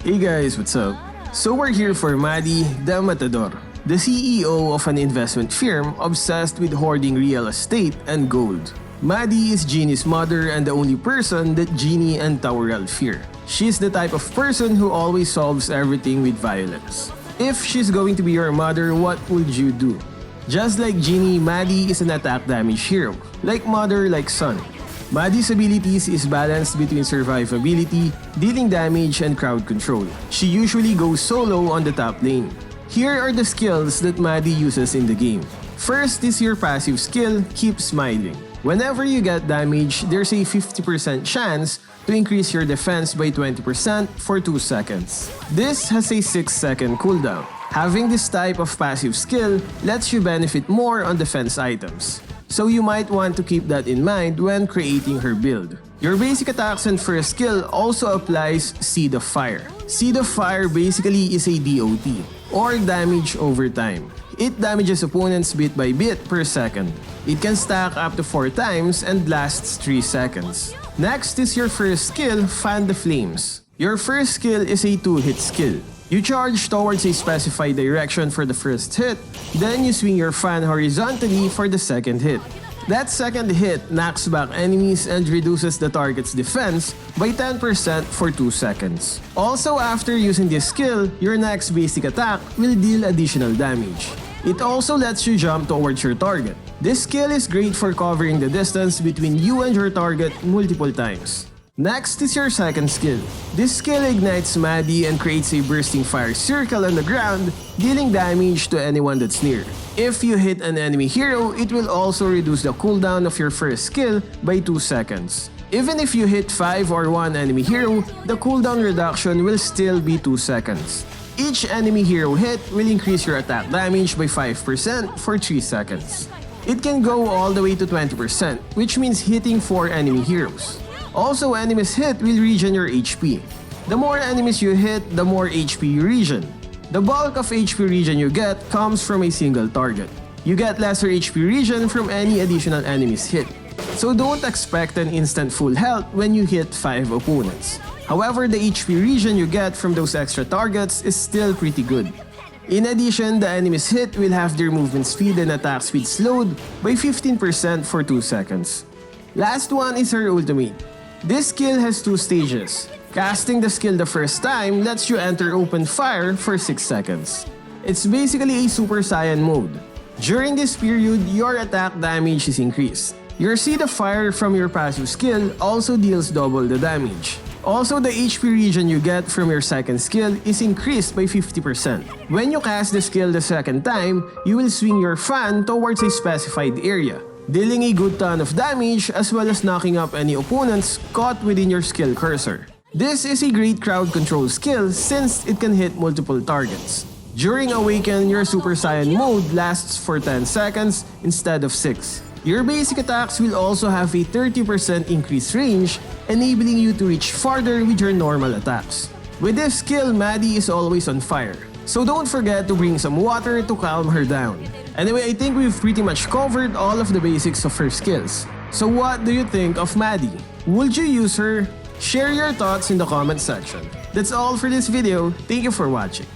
Hey guys, what's up? So we're here for Maddie, the Matador, the CEO of an investment firm obsessed with hoarding real estate and gold. Maddie is Ginny's mother and the only person that Ginny and Taurell fear. She's the type of person who always solves everything with violence. If she's going to be your mother, what would you do? Just like Ginny, Maddie is an attack damage hero. Like mother, like son. Maddie's abilities is balanced between survivability, dealing damage, and crowd control. She usually goes solo on the top lane. Here are the skills that Maddie uses in the game. First is your passive skill, Keep Smiling. Whenever you get damage, there's a 50% chance to increase your defense by 20% for 2 seconds. This has a 6-second cooldown. Having this type of passive skill lets you benefit more on defense items. So you might want to keep that in mind when creating her build. Your basic attacks and first skill also applies Seed of Fire. Seed of Fire basically is a DOT, or damage over time. It damages opponents bit by bit per second. It can stack up to 4 times and lasts 3 seconds. Next is your first skill, Fan the Flames. Your first skill is a 2-hit skill. You charge towards a specified direction for the first hit, then you swing your fan horizontally for the second hit. That second hit knocks back enemies and reduces the target's defense by 10% for 2 seconds. Also, after using this skill, your next basic attack will deal additional damage. It also lets you jump towards your target. This skill is great for covering the distance between you and your target multiple times. Next is your second skill. This skill ignites Maddie and creates a bursting fire circle on the ground, dealing damage to anyone that's near. If you hit an enemy hero, it will also reduce the cooldown of your first skill by 2 seconds. Even if you hit 5 or 1 enemy hero, the cooldown reduction will still be 2 seconds. Each enemy hero hit will increase your attack damage by 5% for 3 seconds. It can go all the way to 20%, which means hitting 4 enemy heroes. Also, enemies hit will regen your HP. The more enemies you hit, the more HP you regen. The bulk of HP regen you get comes from a single target. You get lesser HP regen from any additional enemies hit. So don't expect an instant full health when you hit 5 opponents. However, the HP regen you get from those extra targets is still pretty good. In addition, the enemies hit will have their movement speed and attack speed slowed by 15% for 2 seconds. Last one is her ultimate. This skill has 2 stages. Casting the skill the first time lets you enter open fire for 6 seconds. It's basically a Super Saiyan mode. During this period, your attack damage is increased. Your Seed of Fire from your passive skill also deals double the damage. Also, the HP regen you get from your second skill is increased by 50%. When you cast the skill the second time, you will swing your fan towards a specified area, dealing a good ton of damage as well as knocking up any opponents caught within your skill cursor. This is a great crowd control skill since it can hit multiple targets. During Awaken, your Super Saiyan mode lasts for 10 seconds instead of 6. Your basic attacks will also have a 30% increased range, enabling you to reach farther with your normal attacks. With this skill, Maddie is always on fire, so don't forget to bring some water to calm her down. Anyway, I think we've pretty much covered all of the basics of her skills. So what do you think of Maddie? Would you use her? Share your thoughts in the comment section. That's all for this video. Thank you for watching.